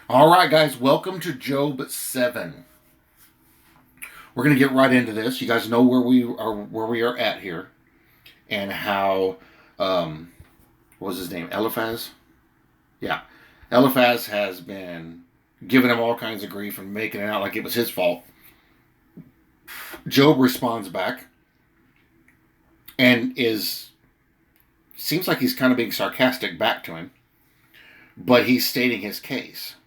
All right, guys, welcome to Job 7. We're going to get right into this. You guys know where we are at here and how what was his name? Eliphaz? Yeah. Eliphaz has been giving him all kinds of grief and making it out like it was his fault. Job responds back and is seems like he's kind of being sarcastic back to him, but he's stating his case.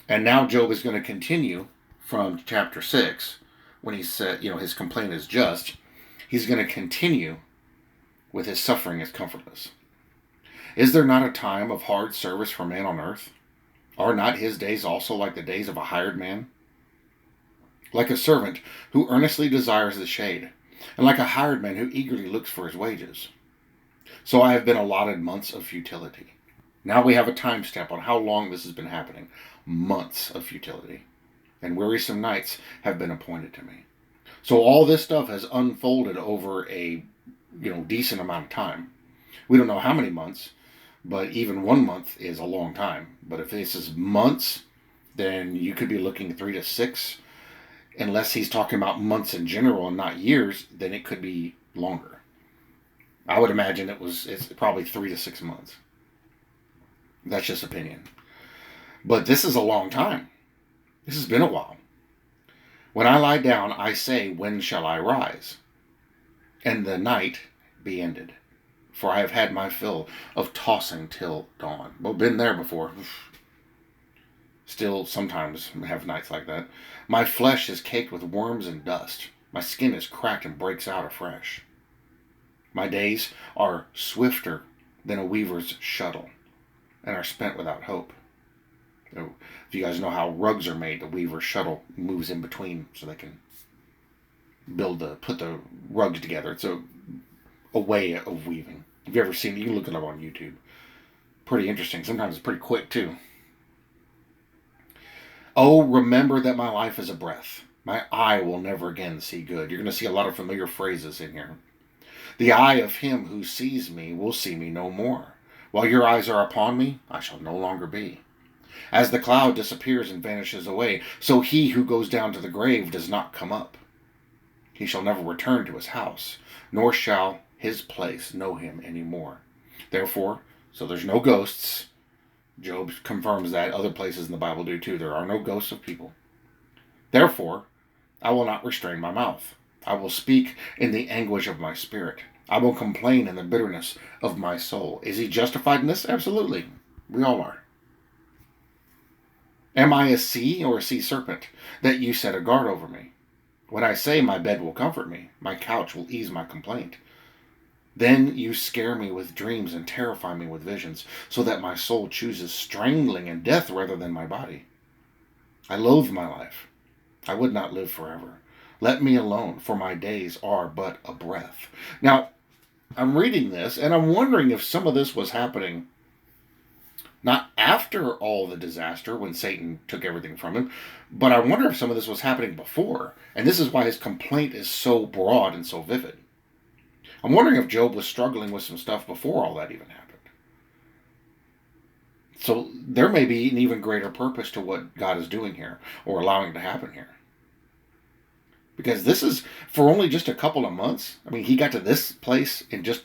And now Job is going to continue from chapter 6 when he said, his complaint is just. He's going to continue with his suffering is comfortless. Is there not a time of hard service for man on earth? Are not his days also like the days of a hired man? Like a servant who earnestly desires the shade, and like a hired man who eagerly looks for his wages. So I have been allotted months of futility. Now we have a time stamp on how long this has been happening. Months of futility. And wearisome nights have been appointed to me. So all this stuff has unfolded over a decent amount of time. We don't know how many months, but even 1 month is a long time. But if this is months, then you could be looking at 3 to 6. Unless he's talking about months in general and not years, then it could be longer. I would imagine it's probably 3 to 6 months. That's just opinion. But this is a long time. This has been a while. When I lie down, I say, when shall I rise? And the night be ended. For I have had my fill of tossing till dawn. Well, been there before. Still sometimes have nights like that. My flesh is caked with worms and dust. My skin is cracked and breaks out afresh. My days are swifter than a weaver's shuttle, and are spent without hope. If you guys know how rugs are made, the weaver's shuttle moves in between so they can put the rugs together. It's a way of weaving. If you ever seen it, you can look it up on YouTube. Pretty interesting. Sometimes it's pretty quick too. Oh, remember that my life is a breath. My eye will never again see good. You're going to see a lot of familiar phrases in here. The eye of him who sees me will see me no more. While your eyes are upon me, I shall no longer be. As the cloud disappears and vanishes away, so he who goes down to the grave does not come up. He shall never return to his house, nor shall his place know him any more. Therefore, so there's no ghosts. Job confirms that. Other places in the Bible do too. There are no ghosts of people. Therefore, I will not restrain my mouth. I will speak in the anguish of my spirit. I will complain in the bitterness of my soul. Is he justified in this? Absolutely. We all are. Am I a sea or a sea serpent that you set a guard over me? When I say my bed will comfort me, my couch will ease my complaint. Then you scare me with dreams and terrify me with visions, so that my soul chooses strangling and death rather than my body. I loathe my life. I would not live forever. Let me alone, for my days are but a breath. Now, I'm reading this, and I'm wondering if some of this was happening not after all the disaster when Satan took everything from him, but I wonder if some of this was happening before. And this is why his complaint is so broad and so vivid. I'm wondering if Job was struggling with some stuff before all that even happened. So there may be an even greater purpose to what God is doing here or allowing to happen here. Because this is for only just a couple of months. I mean, he got to this place in just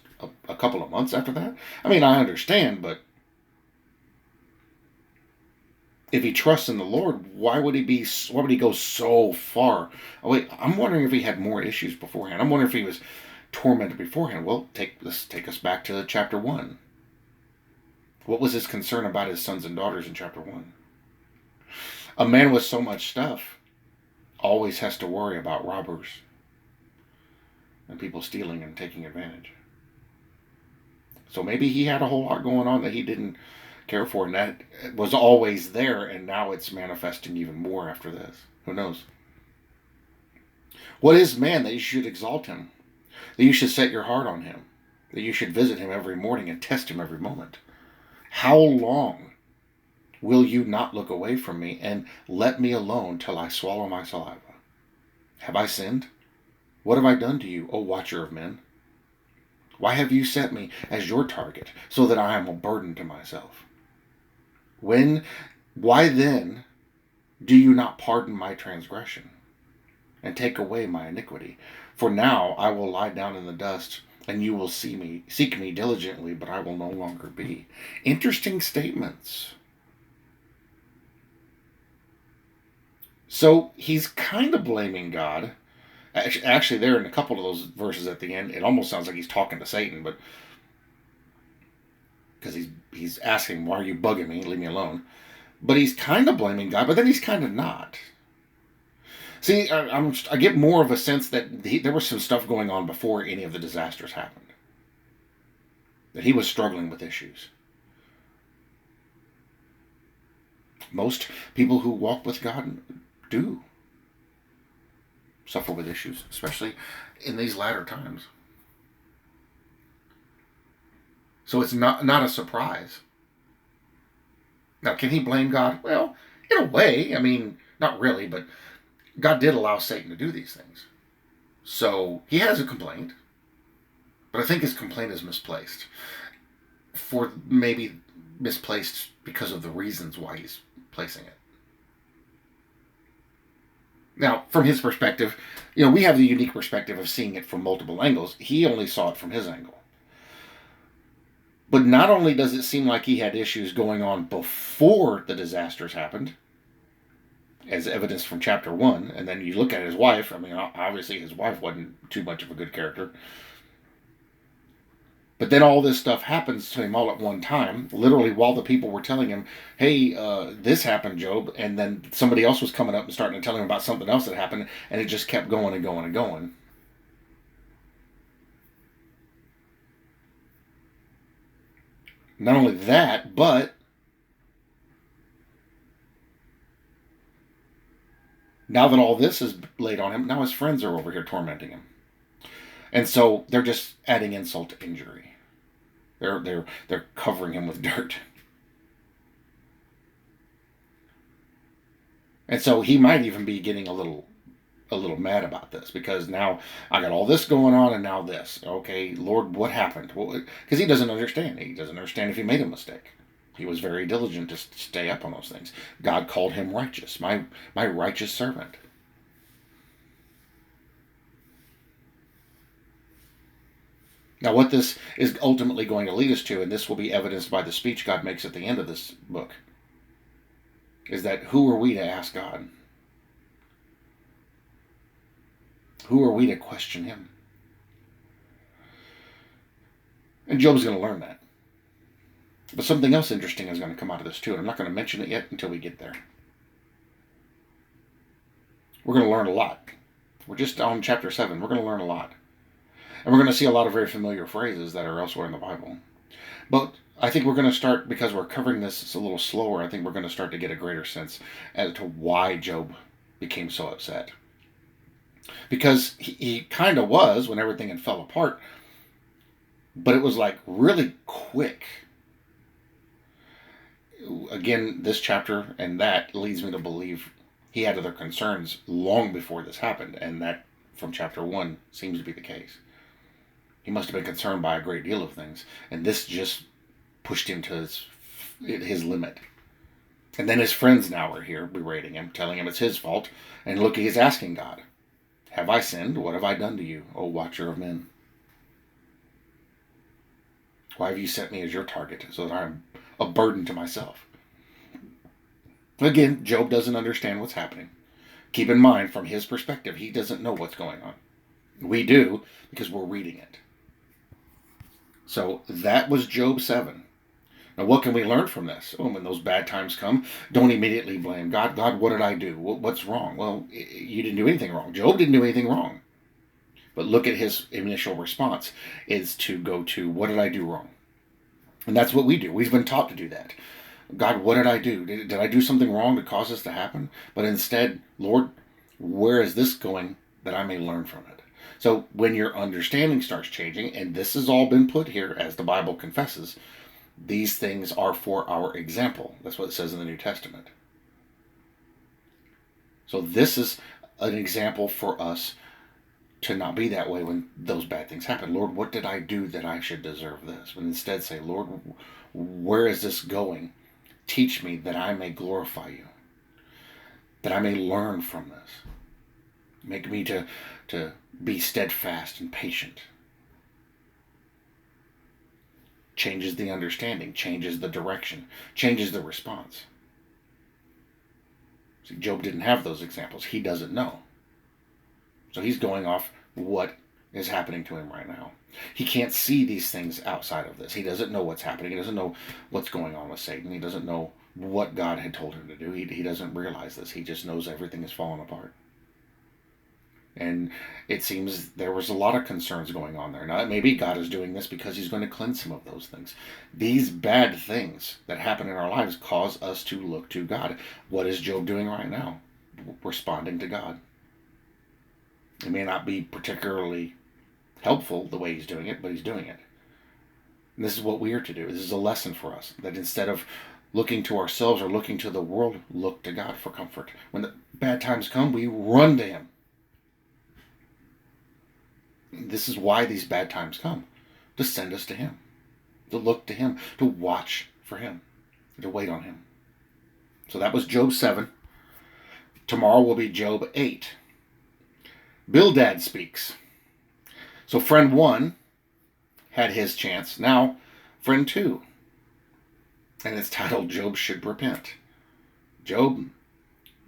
a couple of months after that. I mean, I understand, but if he trusts in the Lord, why would he go so far? Oh, wait, I'm wondering if he had more issues beforehand. I'm wondering if he was tormented beforehand. Well, let's take us back to chapter 1. What was his concern about his sons and daughters in chapter 1? A man with so much stuff always has to worry about robbers and people stealing and taking advantage. So maybe he had a whole lot going on that he didn't care for, and that was always there, and now it's manifesting even more after this. Who knows? What is man that you should exalt him? That you should set your heart on him? That you should visit him every morning and test him every moment? How long will you not look away from me and let me alone till I swallow my saliva? Have I sinned? What have I done to you, O watcher of men? Why have you set me as your target, so that I am a burden to myself? When Why then do you not pardon my transgression and take away my iniquity? For now I will lie down in the dust, and you will seek me diligently, but I will no longer be. Interesting statements. So he's kind of blaming God. Actually, there in a couple of those verses at the end, it almost sounds like he's talking to Satan, but because he's asking, "Why are you bugging me? Leave me alone." But he's kind of blaming God, but then he's kind of not. See, I get more of a sense that there was some stuff going on before any of the disasters happened. That he was struggling with issues. Most people who walk with God do suffer with issues, especially in these latter times. So it's not a surprise. Now, can he blame God? Well, in a way. I mean, not really, but God did allow Satan to do these things. So he has a complaint, but I think his complaint is misplaced. For maybe misplaced because of the reasons why he's placing it. Now, from his perspective, we have the unique perspective of seeing it from multiple angles. He only saw it from his angle. But not only does it seem like he had issues going on before the disasters happened, as evidenced from chapter 1, and then you look at his wife, I mean, obviously his wife wasn't too much of a good character. But then all this stuff happens to him all at one time, literally while the people were telling him, hey, this happened, Job, and then somebody else was coming up and starting to tell him about something else that happened, and it just kept going and going and going. Not only that, but now that all this is laid on him, now his friends are over here tormenting him. And so they're just adding insult to injury. They're covering him with dirt. And so he might even be getting a little mad about this, because now I got all this going on and now this. Okay, Lord, what happened? Well, because he doesn't understand. He doesn't understand if he made a mistake. He was very diligent to stay up on those things. God called him righteous, my righteous servant. Now, what this is ultimately going to lead us to, and this will be evidenced by the speech God makes at the end of this book, is that who are we to ask God? Who are we to question him? And Job's going to learn that. But something else interesting is going to come out of this too, and I'm not going to mention it yet until we get there. We're going to learn a lot. We're just on chapter 7. We're going to learn a lot. And we're going to see a lot of very familiar phrases that are elsewhere in the Bible. But I think we're going to start, because we're covering this a little slower, I think we're going to start to get a greater sense as to why Job became so upset. Because he kind of was when everything had fell apart, but it was like really quick. Again, this chapter and that leads me to believe he had other concerns long before this happened, and that from chapter 1 seems to be the case. He must have been concerned by a great deal of things, and this just pushed him to his limit. And then his friends now are here berating him, telling him it's his fault, and look, he's asking God, have I sinned? What have I done to you, O watcher of men? Why have you set me as your target, so that I'm a burden to myself? Again, Job doesn't understand what's happening. Keep in mind, from his perspective, he doesn't know what's going on. We do, because we're reading it. So that was Job 7. Now, what can we learn from this? Oh, when those bad times come, don't immediately blame God. God, what did I do? What's wrong? Well, you didn't do anything wrong. Job didn't do anything wrong. But look at his initial response is to go to, what did I do wrong? And that's what we do. We've been taught to do that. God, what did I do? Did I do something wrong to cause this to happen? But instead, Lord, where is this going that I may learn from it? So when your understanding starts changing, and this has all been put here as the Bible confesses, these things are for our example. That's what it says in the New Testament. So this is an example for us to not be that way when those bad things happen. Lord, what did I do that I should deserve this? But instead say, Lord, where is this going Teach me that I may glorify you, that I may learn from this. Make me to be steadfast and patient. Changes the understanding, changes the direction, changes the response. See, Job didn't have those examples. He doesn't know. So he's going off what is happening to him right now. He can't see these things outside of this. He doesn't know what's happening. He doesn't know what's going on with Satan. He doesn't know what God had told him to do. He doesn't realize this. He just knows everything is falling apart. And it seems there was a lot of concerns going on there. Now, maybe God is doing this because he's going to cleanse some of those things. These bad things that happen in our lives cause us to look to God. What is Job doing right now? Responding to God. It may not be particularly helpful the way he's doing it, but he's doing it. And this is what we are to do. This is a lesson for us, that instead of looking to ourselves or looking to the world, look to God for comfort. When the bad times come, we run to him. This is why these bad times come, to send us to him, to look to him, to watch for him, to wait on him. So that was Job 7. Tomorrow will be Job 8. Bildad speaks. So friend 1 had his chance. Now, friend 2. And it's titled, Job Should Repent. Job,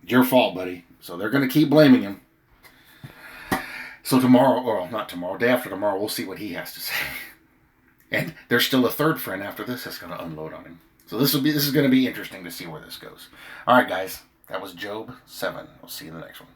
your fault, buddy. So they're going to keep blaming him. So tomorrow, or not tomorrow, day after tomorrow, we'll see what he has to say. And there's still a third friend after this that's going to unload on him. So this is going to be interesting to see where this goes. All right, guys. That was Job 7. We'll see you in the next one.